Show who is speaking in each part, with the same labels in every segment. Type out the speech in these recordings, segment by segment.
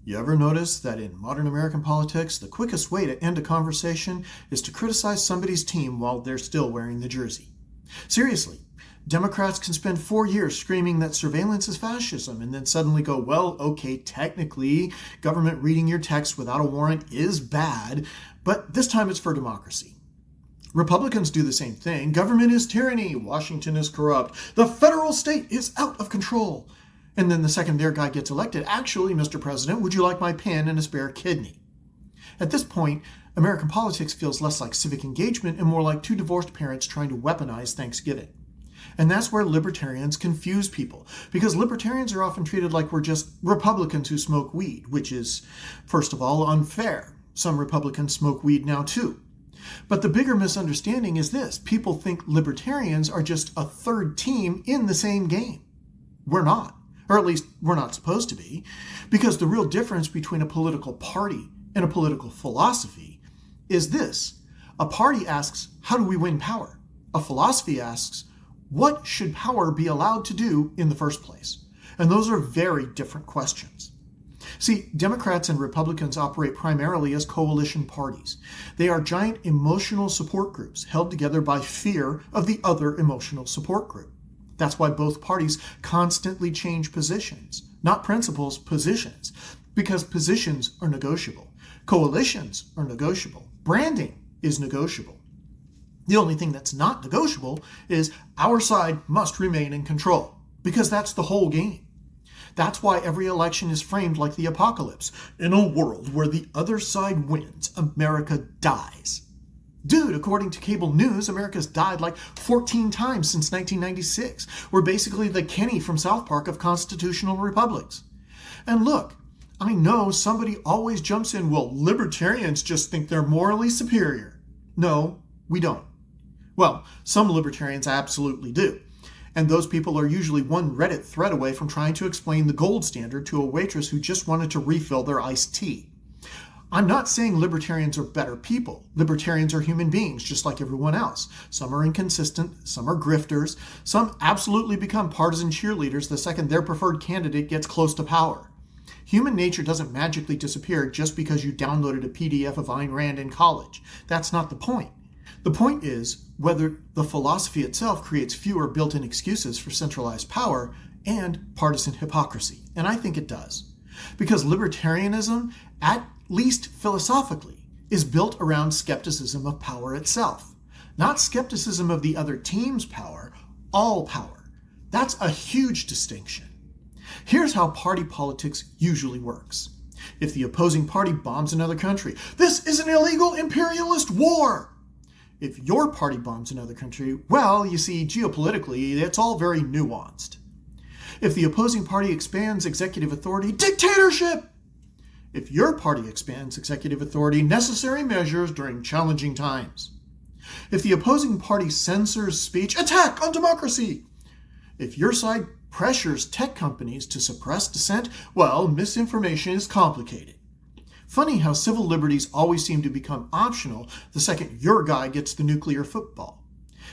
Speaker 1: You ever notice that in modern American politics, the quickest way to end a conversation is to criticize somebody's team while they're still wearing the jersey? Seriously, Democrats can spend 4 years screaming that surveillance is fascism and then suddenly go, well, okay, technically, government reading your text without a warrant is bad, but this time it's for democracy. Republicans do the same thing. Government is tyranny. Washington is corrupt. The federal state is out of control. And then the second their guy gets elected, actually, Mr. President, would you like my pen and a spare kidney? At this point, American politics feels less like civic engagement and more like two divorced parents trying to weaponize Thanksgiving. And that's where libertarians confuse people, because libertarians are often treated like we're just Republicans who smoke weed, which is, first of all, unfair. Some Republicans smoke weed now too. But the bigger misunderstanding is this: people think libertarians are just a third team in the same game. We're not. Or at least we're not supposed to be, because the real difference between a political party and a political philosophy is this. A party asks, how do we win power? A philosophy asks, what should power be allowed to do in the first place? And those are very different questions. See, Democrats and Republicans operate primarily as coalition parties. They are giant emotional support groups held together by fear of the other emotional support group. That's why both parties constantly change positions, not principles, positions, because positions are negotiable. Coalitions are negotiable. Branding is negotiable. The only thing that's not negotiable is our side must remain in control, because that's the whole game. That's why every election is framed like the apocalypse. In a world where the other side wins, America dies. Dude, according to cable news, America's died like 14 times since 1996. We're basically the Kenny from South Park of constitutional republics. And look, I know somebody always jumps in, well, libertarians just think they're morally superior. No, we don't. Well, some libertarians absolutely do. And those people are usually one Reddit thread away from trying to explain the gold standard to a waitress who just wanted to refill their iced tea. I'm not saying libertarians are better people. Libertarians are human beings, just like everyone else. Some are inconsistent, some are grifters, some absolutely become partisan cheerleaders the second their preferred candidate gets close to power. Human nature doesn't magically disappear just because you downloaded a PDF of Ayn Rand in college. That's not the point. The point is whether the philosophy itself creates fewer built-in excuses for centralized power and partisan hypocrisy. And I think it does. Because libertarianism, at least philosophically, is built around skepticism of power itself. Not skepticism of the other team's power, all power. That's a huge distinction. Here's how party politics usually works. If the opposing party bombs another country, this is an illegal imperialist war. If your party bombs another country, well, you see, geopolitically, it's all very nuanced. If the opposing party expands executive authority, dictatorship. If your party expands executive authority, necessary measures during challenging times. If the opposing party censors speech, attack on democracy. If your side pressures tech companies to suppress dissent, well, misinformation is complicated. Funny how civil liberties always seem to become optional the second your guy gets the nuclear football.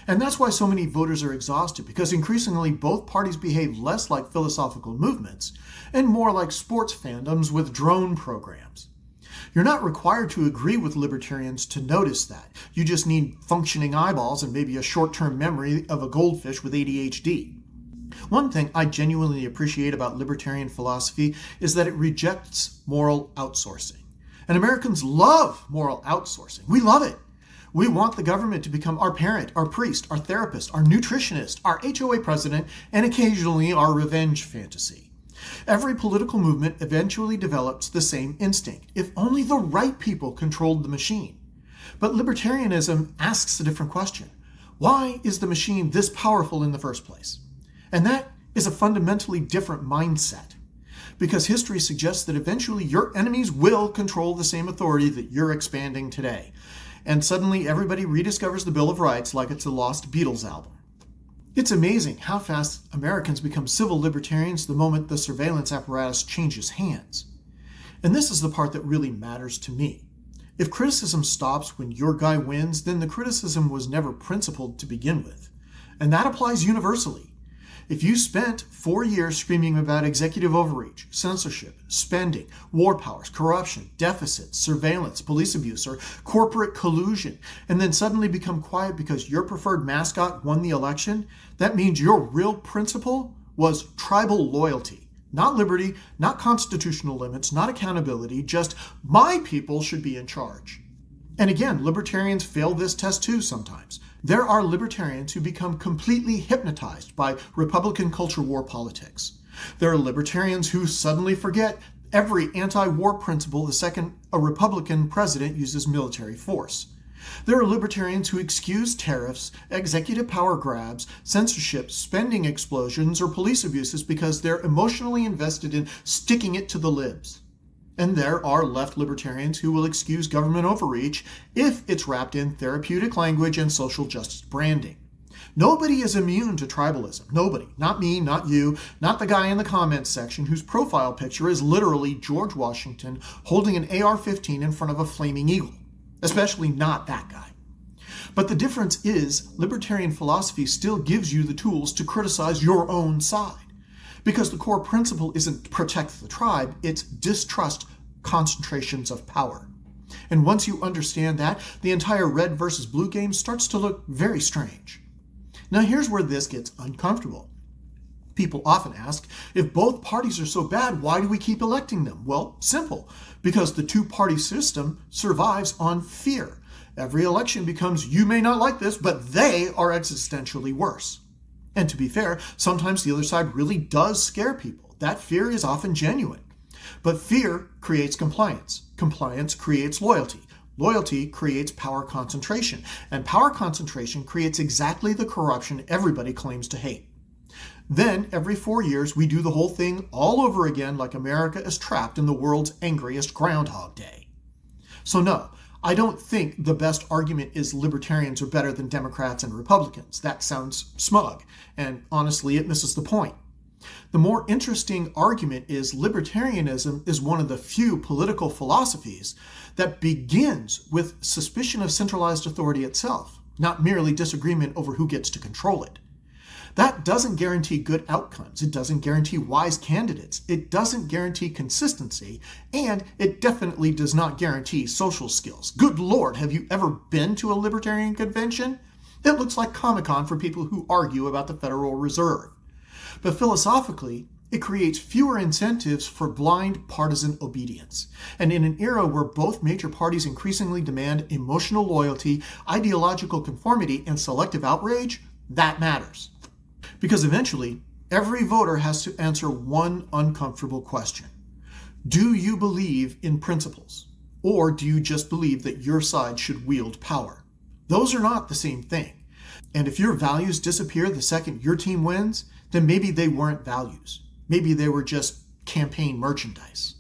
Speaker 1: And that's why so many voters are exhausted, because increasingly both parties behave less like philosophical movements and more like sports fandoms with drone programs. You're not required to agree with libertarians to notice that. You just need functioning eyeballs and maybe a short-term memory of a goldfish with ADHD. One thing I genuinely appreciate about libertarian philosophy is that it rejects moral outsourcing. And Americans love moral outsourcing. We love it. We want the government to become our parent, our priest, our therapist, our nutritionist, our HOA president, and occasionally our revenge fantasy. Every political movement eventually develops the same instinct, if only the right people controlled the machine. But libertarianism asks a different question. Why is the machine this powerful in the first place? And that is a fundamentally different mindset. Because history suggests that eventually your enemies will control the same authority that you're expanding today. And suddenly everybody rediscovers the Bill of Rights like it's a lost Beatles album. It's amazing how fast Americans become civil libertarians the moment the surveillance apparatus changes hands. And this is the part that really matters to me. If criticism stops when your guy wins, then the criticism was never principled to begin with. And that applies universally. If you spent 4 years screaming about executive overreach, censorship, spending, war powers, corruption, deficits, surveillance, police abuse, or corporate collusion, and then suddenly become quiet because your preferred mascot won the election, that means your real principle was tribal loyalty. Not liberty, not constitutional limits, not accountability, just my people should be in charge. And again, libertarians fail this test too sometimes. There are libertarians who become completely hypnotized by Republican culture war politics. There are libertarians who suddenly forget every anti-war principle the second a Republican president uses military force. There are libertarians who excuse tariffs, executive power grabs, censorship, spending explosions, or police abuses because they're emotionally invested in sticking it to the libs. And there are left libertarians who will excuse government overreach if it's wrapped in therapeutic language and social justice branding. Nobody is immune to tribalism. Nobody. Not me, not you, not the guy in the comments section whose profile picture is literally George Washington holding an AR-15 in front of a flaming eagle. Especially not that guy. But the difference is, libertarian philosophy still gives you the tools to criticize your own side. Because the core principle isn't protect the tribe, it's distrust concentrations of power. And once you understand that, the entire red versus blue game starts to look very strange. Now here's where this gets uncomfortable. People often ask, if both parties are so bad, why do we keep electing them? Well, simple. Because the two-party system survives on fear. Every election becomes, you may not like this, but they are existentially worse. And to be fair, sometimes the other side really does scare people. That fear is often genuine. But fear creates compliance. Compliance creates loyalty. Loyalty creates power concentration. And power concentration creates exactly the corruption everybody claims to hate. Then, every 4 years, we do the whole thing all over again like America is trapped in the world's angriest Groundhog Day. So no, I don't think the best argument is libertarians are better than Democrats and Republicans. That sounds smug, and honestly, it misses the point. The more interesting argument is libertarianism is one of the few political philosophies that begins with suspicion of centralized authority itself, not merely disagreement over who gets to control it. That doesn't guarantee good outcomes. It doesn't guarantee wise candidates. It doesn't guarantee consistency. And it definitely does not guarantee social skills. Good Lord, have you ever been to a libertarian convention? It looks like Comic-Con for people who argue about the Federal Reserve. But philosophically, it creates fewer incentives for blind partisan obedience. And in an era where both major parties increasingly demand emotional loyalty, ideological conformity, and selective outrage, that matters. Because eventually, every voter has to answer one uncomfortable question. Do you believe in principles? Or do you just believe that your side should wield power? Those are not the same thing. And if your values disappear the second your team wins, then maybe they weren't values. Maybe they were just campaign merchandise.